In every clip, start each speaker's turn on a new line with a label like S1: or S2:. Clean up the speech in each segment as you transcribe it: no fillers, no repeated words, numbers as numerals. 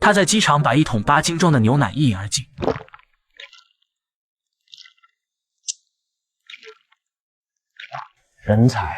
S1: 他在机场把1桶8斤重的牛奶一饮而尽。
S2: 人才啊！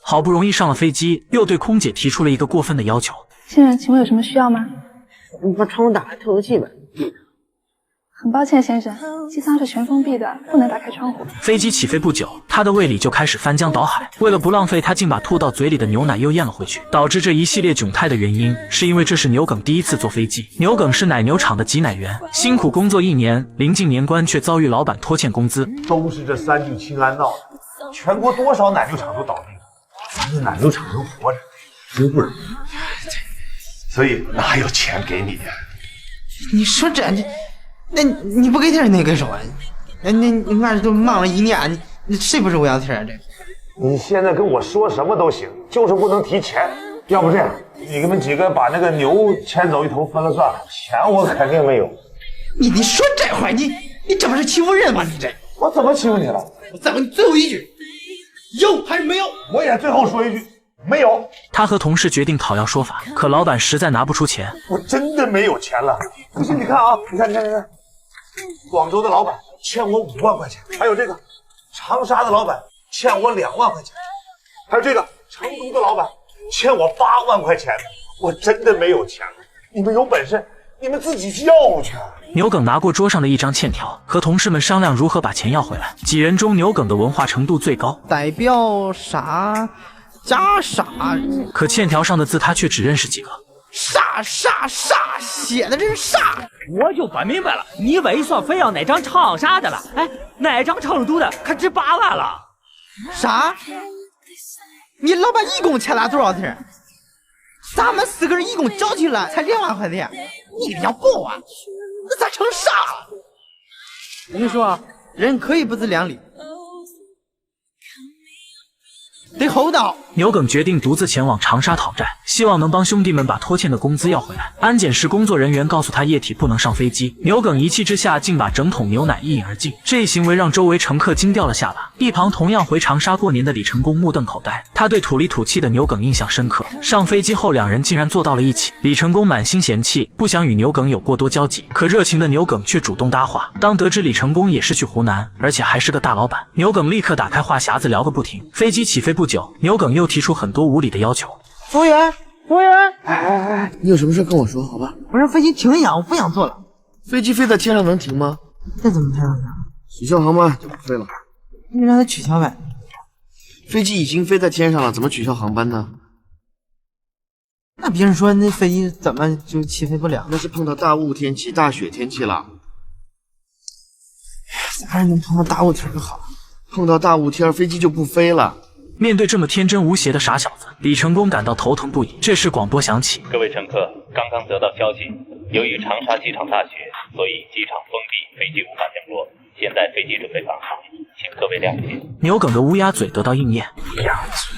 S1: 好不容易上了飞机，又对空姐提出了一个过分的要求。
S3: 先生，请问有什么需要吗？
S4: 你把窗户打开透透气呗。
S3: 很抱歉，先生，机舱是全封闭的，不能打开窗户。
S1: 飞机起飞不久，他的胃里就开始翻江倒海。为了不浪费，他竟把吐到嘴里的牛奶又咽了回去。导致这一系列窘态的原因，是因为这是牛耿第一次坐飞机。牛耿是奶牛场的挤奶员，辛苦工作1年，临近年关却遭遇老板拖欠工资。
S5: 都是这3聚氰胺闹的，全国多少奶牛场都倒闭了，咱这奶牛场能活着，真不容易。所以哪有钱给你呀？
S4: 你说这，那你不给点那个什么？你俺都忙了1年，你谁不是我要钱啊？这
S5: 你现在跟我说什么都行，就是不能提钱。要不这样，你们几个把那个牛牵走1头分了算了，钱我肯定没有。
S4: 你说这话，你这不是欺负人吗？你这
S5: 我怎么欺负你了？
S4: 我再问你最后一句，有还是没有？
S5: 我也最后说一句，没有。
S1: 他和同事决定讨要说法，可老板实在拿不出钱。
S5: 我真的没有钱了。不信你看啊，你看，广州的老板欠我5万块钱，还有这个长沙的老板欠我2万块钱，还有这个成都的老板欠我8万块钱。我真的没有钱了，你们有本事你们自己要去。
S1: 牛耿拿过桌上的一张欠条，和同事们商量如何把钱要回来。几人中，牛耿的文化程度最高，
S4: 代表啥加啥，
S1: 可欠条上的字他却只认识几个。
S4: 啥写的这是啥？
S2: 我就不明白了，你为啥非要那张长沙的了？哎，那张成都的可值8万了。
S4: 啥？你老板一共欠了多少钱？咱们4个人一共交起来才2万块钱，你要8万，那咋成啥了？我跟你说，人可以不自量力，得厚道。
S1: 牛耿决定独自前往长沙讨债，希望能帮兄弟们把拖欠的工资要回来。安检室工作人员告诉他液体不能上飞机，牛耿一气之下竟把整桶牛奶一饮而尽。这一行为让周围乘客惊掉了下巴。一旁同样回长沙过年的李成功目瞪口呆，他对土里土气的牛耿印象深刻。上飞机后，两人竟然坐到了一起。李成功满心嫌弃，不想与牛耿有过多交集，可热情的牛耿却主动搭话。当得知李成功也是去湖南，而且还是个大老板，牛耿立刻打开话匣子聊个不停。飞机起飞不久，牛耿又提出很多无理的要求。
S4: 服务员，
S6: 你有什么事跟我说，好吧？
S4: 我让飞机停一下，我不想坐了。
S6: 飞机飞在天上能停吗？
S4: 那怎么才能停？
S6: 取消航班就不飞了。
S4: 你让他取消呗。
S6: 飞机已经飞在天上了，怎么取消航班呢？
S4: 那别人说那飞机怎么就起飞不了？
S6: 那是碰到大雾天气、大雪天气了。
S4: 咋能碰到大雾天就好？
S6: 碰到大雾天，飞机就不飞了。
S1: 面对这么天真无邪的傻小子，李成功感到头疼不已。这时广播响起：
S7: 各位乘客，刚刚得到消息，由于长沙机场大雪，所以机场封闭，飞机无法降落。现在飞机准备返航，请各位谅解。
S1: 牛耿的乌鸦嘴得到应验，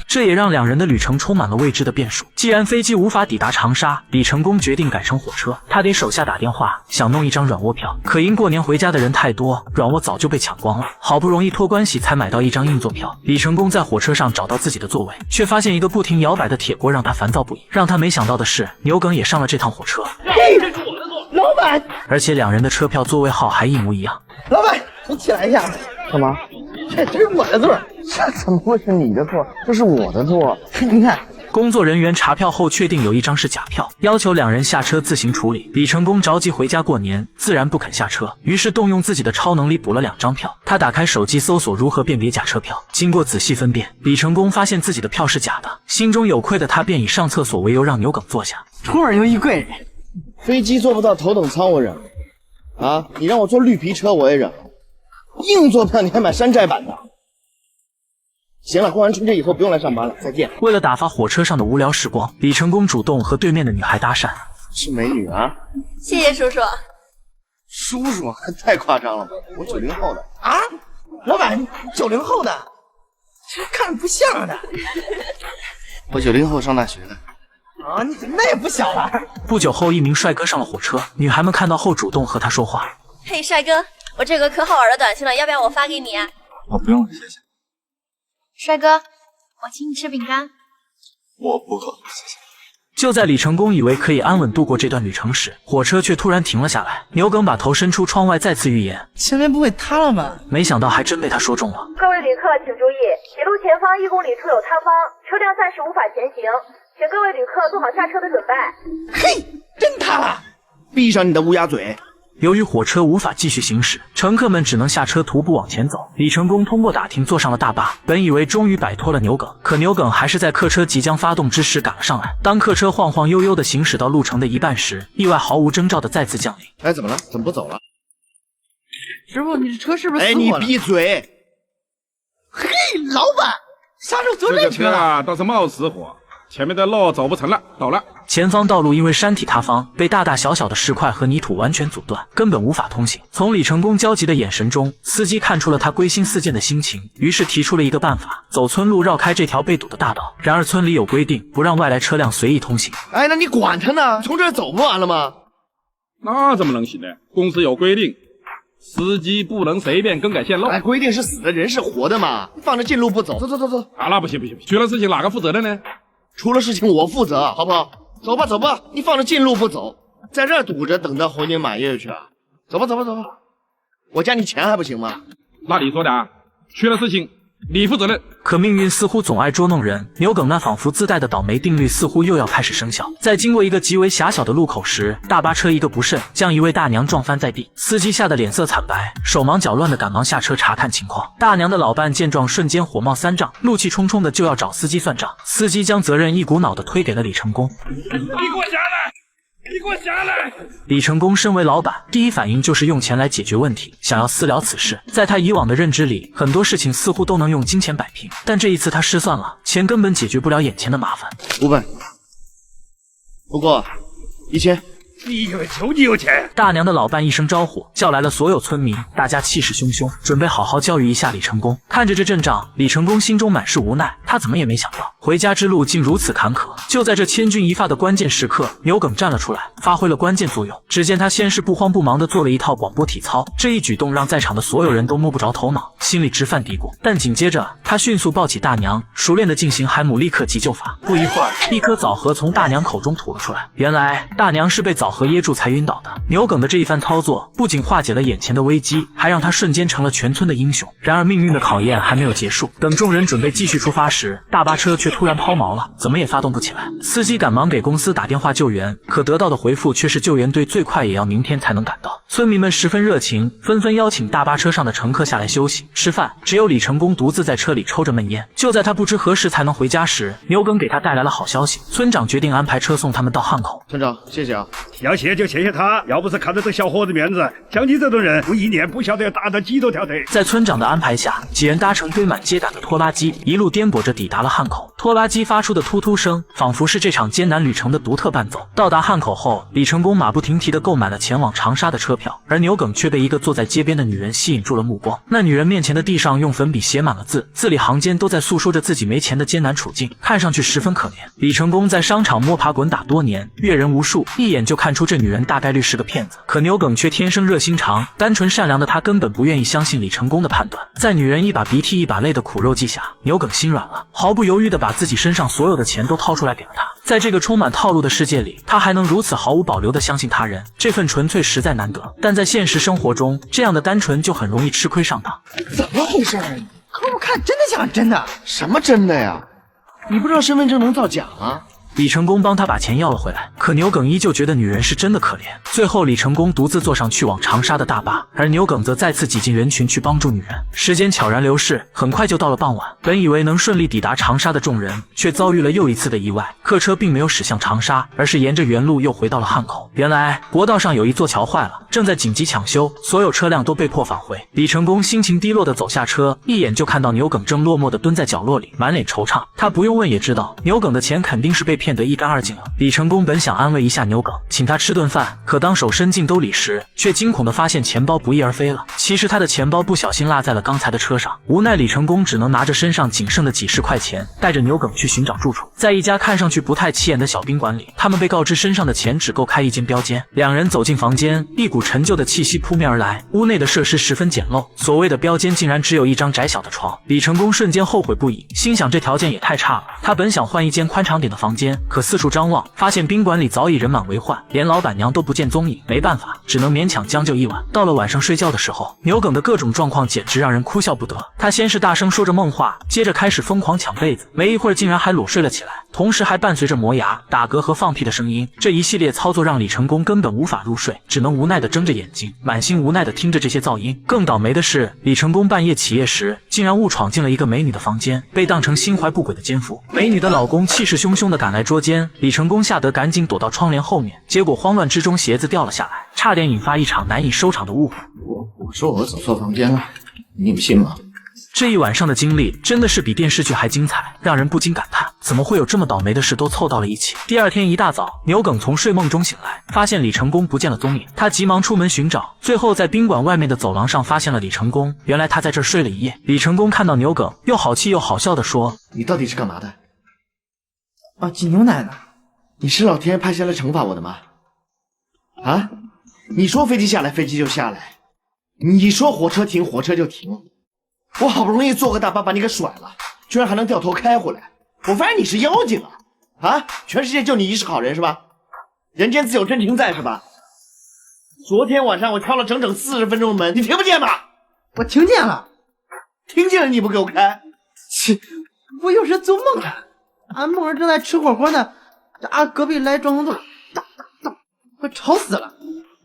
S1: 这也让两人的旅程充满了未知的变数。既然飞机无法抵达长沙，李成功决定改乘火车。他给手下打电话，想弄一张软卧票，可因过年回家的人太多，软卧早就被抢光了。好不容易托关系才买到一张硬座票。李成功在火车上找到自己的座位，却发现一个不停摇摆的铁锅让他烦躁不已。让他没想到的是，牛耿也上了这趟火车。
S4: 这是我的座，老板。
S1: 而且两人的车票座位号还一模一样。
S4: 老板，你起来一下。
S6: 干嘛？
S4: 这是我的座。
S6: 这怎么会是你的座？这是我的座。
S4: 你看。
S1: 工作人员查票后确定有一张是假票，要求两人下车自行处理。李成功着急回家过年，自然不肯下车，于是动用自己的超能力补了2张票。他打开手机搜索如何辨别假车票，经过仔细分辨，李成功发现自己的票是假的。心中有愧的他便以上厕所为由让牛耿坐下。
S4: 出门有一贵人，
S6: 飞机坐不到头等舱我忍啊，你让我坐绿皮车我也忍。硬座票你还买山寨版的？行了，过完春节以后不用来上班了，再见。
S1: 为了打发火车上的无聊时光，李成功主动和对面的女孩搭讪。
S6: 是美女啊？
S8: 谢谢叔叔。
S6: 叔叔还太夸张了吧？我90后的
S4: 啊，老板90后的，看着不像的。
S6: 我90后上大学的。
S4: 啊，你那也不小了。
S1: 不久后，一名帅哥上了火车，女孩们看到后主动和他说话。
S8: 嘿，帅哥，我这个可好玩的短信了，要不要我发给你啊？
S6: 哦，不用，谢谢。
S8: 帅哥，我请你吃饼干。
S6: 我不渴，谢谢。
S1: 就在李成功以为可以安稳度过这段旅程时，火车却突然停了下来。牛耿把头伸出窗外，再次预言：
S4: 前面不会塌了吧？
S1: 没想到还真被他说中了。
S8: 各位旅客请注意，铁路前方1公里处有塌方，车辆暂时无法前行，请各位旅客做好下车的准备。
S4: 嘿，真塌了！
S6: 闭上你的乌鸦嘴！
S1: 由于火车无法继续行驶，乘客们只能下车徒步往前走。李成功通过打听坐上了大巴，本以为终于摆脱了牛耿，可牛耿还是在客车即将发动之时赶了上来。当客车晃晃悠悠地行驶到路程的一半时，意外毫无征兆地再次降临。
S6: 哎，怎么了？怎么不走了？
S4: 师傅，你这车是不是死
S6: 哎，你
S4: 火了？
S6: 闭嘴！
S4: 嘿，老板，啥时候坐这车了？
S9: 啊，倒是冒死火，前面的路走不成了，倒了。
S1: 前方道路因为山体塌方，被大大小小的石块和泥土完全阻断，根本无法通行。从李成功焦急的眼神中，司机看出了他归心似箭的心情，于是提出了一个办法：走村路绕开这条被堵的大道。然而村里有规定，不让外来车辆随意通行。
S6: 哎，那你管他呢？从这儿走不完了吗？
S9: 那怎么能行呢？公司有规定，司机不能随便更改线路。
S6: 哎，规定是死的，人是活的嘛，放着近路不走。走走走走。
S9: 啊，那不行不行，出了事情哪个负责的呢？
S6: 出了事情我负责，好不好？走吧走吧，你放着近路不走，在这儿堵着，等到猴年马月去啊！走吧走吧走吧，我加你钱还不行吗？
S9: 那你说的啊，出了事情你负责任。
S1: 可命运似乎总爱捉弄人，牛耿那仿佛自带的倒霉定律似乎又要开始生效。在经过一个极为狭小的路口时，大巴车一个不慎将一位大娘撞翻在地，司机吓得脸色惨白，手忙脚乱的赶忙下车查看情况。大娘的老伴见状瞬间火冒三丈，怒气冲冲的就要找司机算账。司机将责任一股脑的推给了李成功。
S9: 你给我下来！你给我下来！
S1: 李成功身为老板，第一反应就是用钱来解决问题，想要私了此事。在他以往的认知里，很多事情似乎都能用金钱摆平，但这一次他失算了，钱根本解决不了眼前的麻烦。
S6: 500，不过1000。
S9: 你以为就你有钱？
S1: 大娘的老伴一声招呼，叫来了所有村民，大家气势汹汹，准备好好教育一下李成功。看着这阵仗，李成功心中满是无奈，他怎么也没想到，回家之路竟如此坎坷。就在这千钧一发的关键时刻，牛耿站了出来，发挥了关键作用。只见他先是不慌不忙地做了一套广播体操，这一举动让在场的所有人都摸不着头脑，心里直犯嘀咕。但紧接着，他迅速抱起大娘，熟练地进行海姆立克急救法。不一会儿，一颗枣核从大娘口中吐了出来。原来大娘是被枣核噎住才晕倒的。牛耿的这一番操作，不仅化解了眼前的危机，还让他瞬间成了全村的英雄。然而命运的考验还没有结束，等众人准备继续出发时，大巴车却突然抛锚了，怎么也发动不起来。司机赶忙给公司打电话救援，可得到的回复却是救援队最快也要明天才能赶到。村民们十分热情，纷纷邀请大巴车上的乘客下来休息吃饭，只有李成功独自在车里抽着闷烟。就在他不知何时才能回家时，牛耿给他带来了好消息，村长决定安排车送他们到汉口。
S6: 村长，谢谢啊。
S10: 要谢就谢谢他，要不是看着这小伙子面子，像你这种人，我一年不晓得要打到几多条腿。
S1: 在村长的安排下，几人搭乘堆满秸秆的拖拉机，一路颠簸着抵达了汉口。拖拉机发出的突突声，仿佛是这场艰难旅程的独特伴奏。到达汉口后，李成功马不停蹄地购买了前往长沙的车票，而牛耿却被一个坐在街边的女人吸引住了目光。那女人面前的地上用粉笔写满了字，字里行间都在诉说着自己没钱的艰难处境，看上去十分可怜。李成功在商场摸爬滚打多年，阅人无数，一眼就看出这女人大概率是个骗子。可牛耿却天生热心肠，单纯善良的他根本不愿意相信李成功的判断。在女人一把鼻涕一把泪的苦肉计下，牛耿心软了，毫不犹豫地把自己身上所有的钱都掏出来给了他。在这个充满套路的世界里，他还能如此毫无保留地相信他人，这份纯粹实在难得。但在现实生活中，这样的单纯就很容易吃亏上当。
S6: 怎么回事？
S4: 可我看真的像真的。
S6: 什么真的呀？你不知道身份证能造假吗？
S1: 李成功帮他把钱要了回来，可牛耿依旧觉得女人是真的可怜。最后，李成功独自坐上去往长沙的大巴，而牛耿则再次挤进人群去帮助女人。时间悄然流逝，很快就到了傍晚。本以为能顺利抵达长沙的众人，却遭遇了又一次的意外。客车并没有驶向长沙，而是沿着原路又回到了汉口。原来国道上有一座桥坏了，正在紧急抢修，所有车辆都被迫返回。李成功心情低落地走下车，一眼就看到牛耿正落寞地蹲在角落里，满脸惆怅。他不用问也知道，牛耿的钱肯定是被骗得一干二净了。李成功本想安慰一下牛耿，请他吃顿饭，可当手伸进兜里时，却惊恐地发现钱包不翼而飞了。其实他的钱包不小心落在了刚才的车上，无奈李成功只能拿着身上仅剩的几十块钱，带着牛耿去寻找住处。在一家看上去不太起眼的小宾馆里，他们被告知身上的钱只够开一间标间。两人走进房间，一股陈旧的气息扑面而来。屋内的设施十分简陋，所谓的标间竟然只有一张窄小的床。李成功瞬间后悔不已，心想这条件也太差了。他本想换一间宽敞点的房间，可四处张望，发现宾馆里早已人满为患，连老板娘都不见踪影。没办法，只能勉强将就一晚。到了晚上睡觉的时候，牛耿的各种状况简直让人哭笑不得。他先是大声说着梦话，接着开始疯狂抢被子，没一会儿竟然还裸睡了起来，同时还伴随着磨牙、打嗝和放屁的声音。这一系列操作让李成功根本无法入睡，只能无奈地睁着眼睛，满心无奈地听着这些噪音。更倒霉的是，李成功半夜起夜时，竟然误闯进了一个美女的房间，被当成心怀不轨的奸夫。美女的老公气势汹汹地赶来捉奸，李成功吓得赶紧躲到窗帘后面，结果慌乱之中鞋子掉了下来，差点引发一场难以收场的误会。
S6: 我说我走错房间了，你不信吗？
S1: 这一晚上的经历真的是比电视剧还精彩，让人不禁感叹，怎么会有这么倒霉的事都凑到了一起。第二天一大早，牛耿从睡梦中醒来，发现李成功不见了踪影，他急忙出门寻找，最后在宾馆外面的走廊上发现了李成功，原来他在这儿睡了一夜。李成功看到牛耿，又好气又好笑地说：“
S6: 你到底是干嘛的？
S4: 啊，挤牛奶的。
S6: 你是老天爷派下来惩罚我的吗？啊？你说飞机下来，飞机就下来；你说火车停，火车就停。我好不容易坐个大巴把你给甩了，居然还能掉头开回来！我发现你是妖精啊！全世界就你一是好人是吧？人间自有真情在是吧？昨天晚上我敲了整整40分钟的门，你听不见吗？
S4: 我听见了，
S6: 听见了你不给我开？
S4: 切，我有时做梦了，俺梦儿正在吃火锅呢，俺隔壁来装动，快吵死了！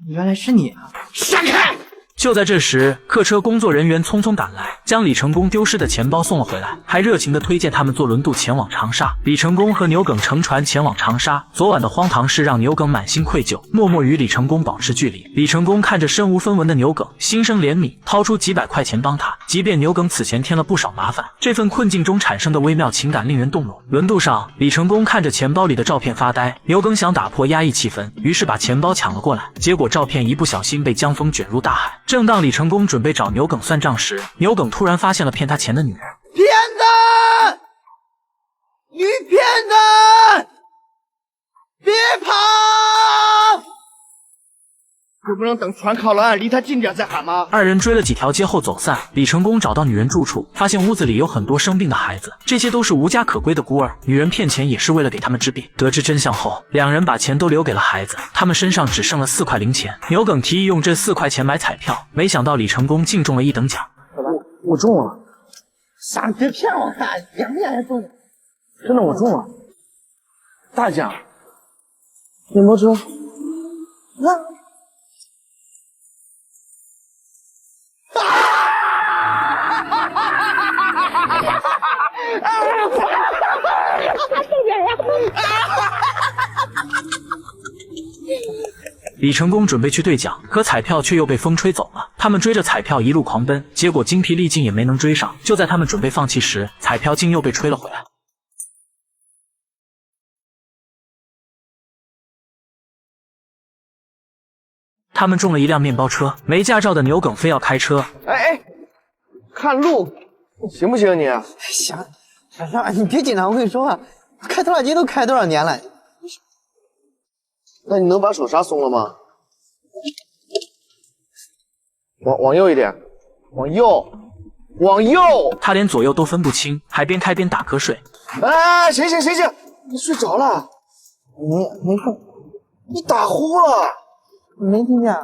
S4: 原来是你啊！
S6: 闪开！
S1: 就在这时，客车工作人员匆匆赶来，将李成功丢失的钱包送了回来，还热情地推荐他们坐轮渡前往长沙。李成功和牛耿乘船前往长沙。昨晚的荒唐事让牛耿满心愧疚，默默与李成功保持距离。李成功看着身无分文的牛耿，心生怜悯，掏出几百块钱帮他。即便牛耿此前添了不少麻烦，这份困境中产生的微妙情感令人动容。轮渡上，李成功看着钱包里的照片发呆，牛耿想打破压抑气氛，于是把钱包抢了过来，结果照片一不小心被江风卷入大海。正当李成功准备找牛耿算账时，牛耿突然发现了骗他钱的女人。
S4: 骗子！女骗子！别跑！
S6: 我不能等船靠了岸，离他近点再喊吗？
S1: 二人追了几条街后走散。李成功找到女人住处，发现屋子里有很多生病的孩子，这些都是无家可归的孤儿。女人骗钱也是为了给他们治病。得知真相后，两人把钱都留给了孩子，他们身上只剩了4块零钱。牛耿提议用这4块钱买彩票，没想到李成功竟中了1等奖。
S6: 我中了！
S4: 啥？别骗我！大2年也中了，
S6: 真的我中了！大奖！电摩车！
S1: 李成功准备去兑奖，可彩票却又被风吹走了。他们追着彩票一路狂奔，结果精疲力尽也没能追上。就在他们准备放弃时，彩票竟又被吹了回来。他们中了一辆面包车，没驾照的牛耿非要开车。
S6: 哎，看路行不行你？
S4: 行，你别紧张，我跟你说啊，开拖拉机都开多少年了？
S6: 那你能把手刹松了吗？往右一点，往右。
S1: 他连左右都分不清，还边开边打瞌睡。
S6: 哎，醒！你睡着了？
S4: 没事，
S6: 你打呼了？
S4: 没听见。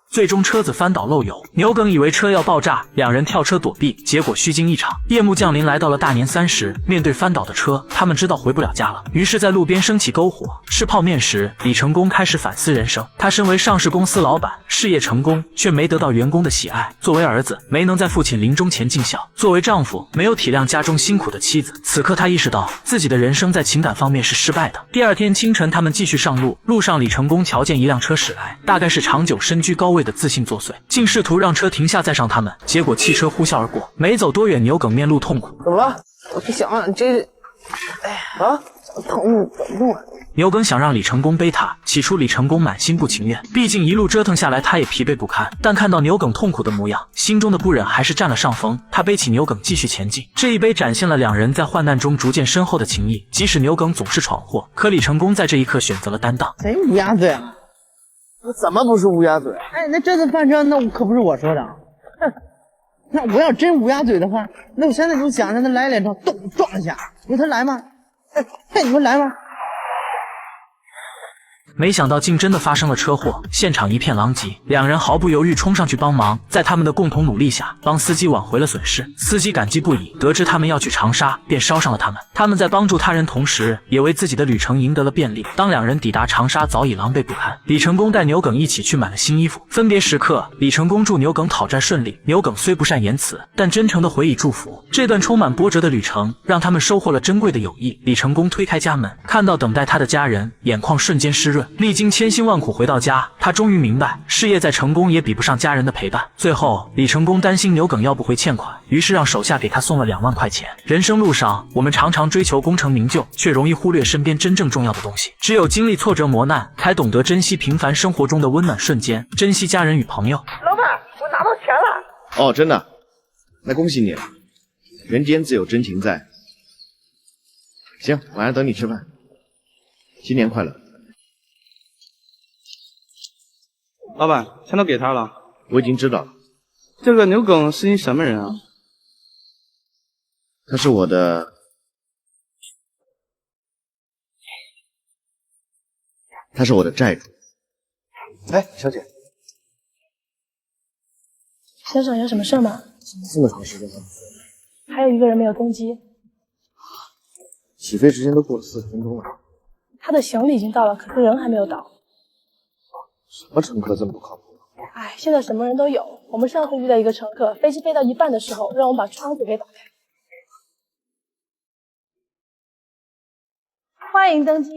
S1: 最终车子翻倒漏油，牛耿以为车要爆炸，两人跳车躲避，结果虚惊一场。夜幕降临，来到了大年30，面对翻倒的车，他们知道回不了家了，于是在路边升起篝火。吃泡面时，李成功开始反思人生。他身为上市公司老板，事业成功，却没得到员工的喜爱；作为儿子，没能在父亲临终前尽孝；作为丈夫，没有体谅家中辛苦的妻子。此刻他意识到自己的人生在情感方面是失败的。第二天清晨，他们继续上路，路上李成功瞧见一辆车驶来，大概是长久身居高位的自信作祟，竟试图让车停下再上他们，结果汽车呼啸而过。没走多远，牛耿面露痛苦。
S6: 怎么了？
S4: 我不想这，痛怎么动啊？
S1: 牛耿想让李成功背他，起初李成功满心不情愿，毕竟一路折腾下来他也疲惫不堪。但看到牛耿痛苦的模样，心中的不忍还是占了上风。他背起牛耿继续前进，这一背展现了两人在患难中逐渐深厚的情谊。即使牛耿总是闯祸，可李成功在这一刻选择了担当。
S4: 谁乌鸦嘴啊？
S6: 我怎么不是乌鸦嘴？
S4: 哎，那这次翻车那可不是我说的。哼，那我要真乌鸦嘴的话，那我现在就想让他来两招，咚撞一下。你说他来吗？哎，你说来吗？
S1: 没想到竟真的发生了车祸，现场一片狼藉，两人毫不犹豫冲上去帮忙，在他们的共同努力下，帮司机挽回了损失。司机感激不已，得知他们要去长沙，便捎上了他们。他们在帮助他人同时，也为自己的旅程赢得了便利。当两人抵达长沙，早已狼狈不堪。李成功带牛耿一起去买了新衣服。分别时刻，李成功祝牛耿讨债顺利。牛耿虽不善言辞，但真诚的回以祝福。这段充满波折的旅程，让他们收获了珍贵的友谊。李成功推开家门，看到等待他的家人，眼眶瞬间湿润。历经千辛万苦回到家，他终于明白，事业再成功也比不上家人的陪伴。最后，李成功担心牛耿要不回欠款，于是让手下给他送了2万块钱。人生路上，我们常常追求功成名就，却容易忽略身边真正重要的东西。只有经历挫折磨难，才懂得珍惜平凡生活中的温暖瞬间，珍惜家人与朋友。
S4: 老板，我拿到钱了。
S6: 哦，真的？那恭喜你了，人间自有真情在。行，晚上等你吃饭。新年快乐。
S11: 老板，钱都给他了。
S6: 我已经知道了。
S11: 这个牛耿是你什么人啊？
S6: 他是我的，债主。哎，小姐，
S12: 先生有什么事吗？
S6: 这么长时间了，
S12: 还有一个人没有登机，
S6: 起飞时间都过了40分钟了。
S12: 他的行李已经到了，可是人还没有到。
S6: 什么乘客这么不靠谱？
S12: 哎，现在什么人都有。我们上次遇到一个乘客，飞机飞到一半的时候，让我们把窗子给打开。欢迎登机。